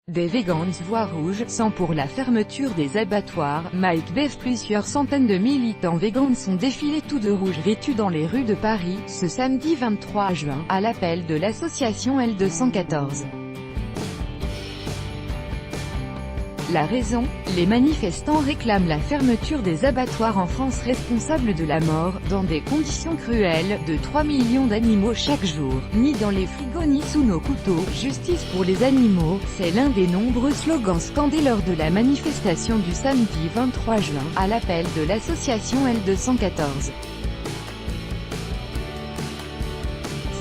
Des vegans voient rouge sang pour la fermeture des abattoirs. Mike Bev. Plusieurs centaines de militants vegans sont défilés tout de rouge vêtus dans les rues de Paris, ce samedi 23 juin, à l'appel de l'association L214. La raison? Les manifestants réclament la fermeture des abattoirs en France responsables de la mort, dans des conditions cruelles, de 3 millions d'animaux chaque jour, ni dans les frigos ni sous nos couteaux. Justice pour les animaux, c'est l'un des nombreux slogans scandés lors de la manifestation du samedi 23 juin, à l'appel de l'association L214.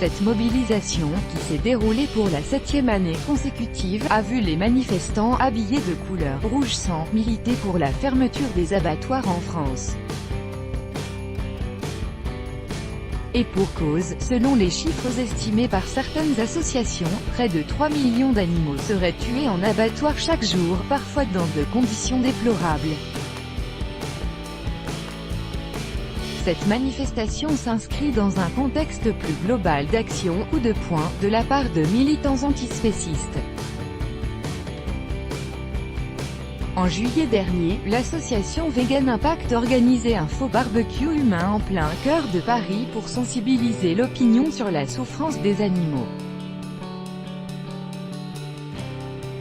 Cette mobilisation, qui s'est déroulée pour la 7e année consécutive, a vu les manifestants habillés de couleur rouge sang militer pour la fermeture des abattoirs en France. Et pour cause, selon les chiffres estimés par certaines associations, près de 3 millions d'animaux seraient tués en abattoir chaque jour, parfois dans de conditions déplorables. Cette manifestation s'inscrit dans un contexte plus global d'action, coup de poing, de la part de militants antispécistes. En juillet dernier, l'association Vegan Impact organisait un faux barbecue humain en plein cœur de Paris pour sensibiliser l'opinion sur la souffrance des animaux.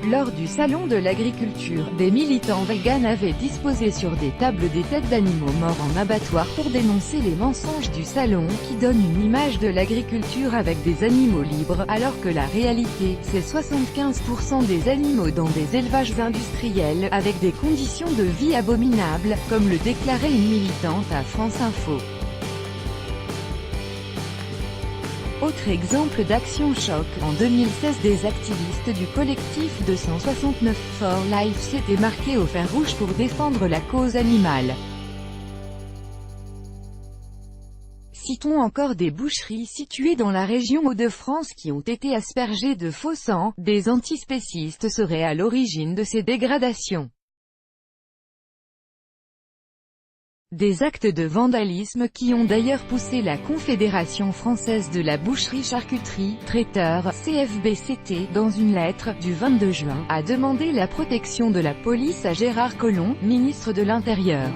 Lors du salon de l'agriculture, des militants véganes avaient disposé sur des tables des têtes d'animaux morts en abattoir pour dénoncer les mensonges du salon, qui donnent une image de l'agriculture avec des animaux libres, alors que la réalité, c'est 75% des animaux dans des élevages industriels, avec des conditions de vie abominables, comme le déclarait une militante à France Info. Autre exemple d'action choc, en 2016 des activistes du collectif 269 for Life s'étaient marqués au fer rouge pour défendre la cause animale. Citons encore des boucheries situées dans la région Hauts-de-France qui ont été aspergées de faux sang. Des antispécistes seraient à l'origine de ces dégradations. Des actes de vandalisme qui ont d'ailleurs poussé la Confédération française de la boucherie-charcuterie, traiteur, CFB-CT, dans une lettre, du 22 juin, à demander la protection de la police à Gérard Collomb, ministre de l'Intérieur.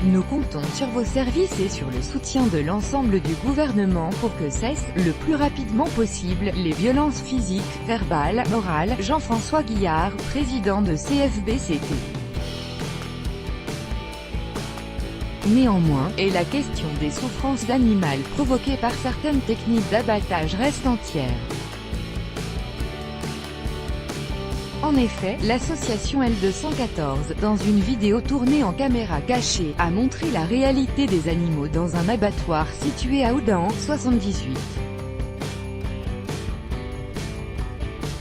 Nous comptons sur vos services et sur le soutien de l'ensemble du gouvernement pour que cessent, le plus rapidement possible, les violences physiques, verbales, morales. Jean-François Guillard, président de CFB-CT. Néanmoins, et la question des souffrances animales provoquées par certaines techniques d'abattage reste entière. En effet, l'association L214, dans une vidéo tournée en caméra cachée, a montré la réalité des animaux dans un abattoir situé à Houdan, 78.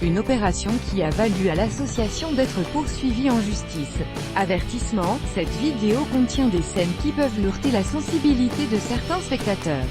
Une opération qui a valu à l'association d'être poursuivie en justice. Avertissement, cette vidéo contient des scènes qui peuvent heurter la sensibilité de certains spectateurs.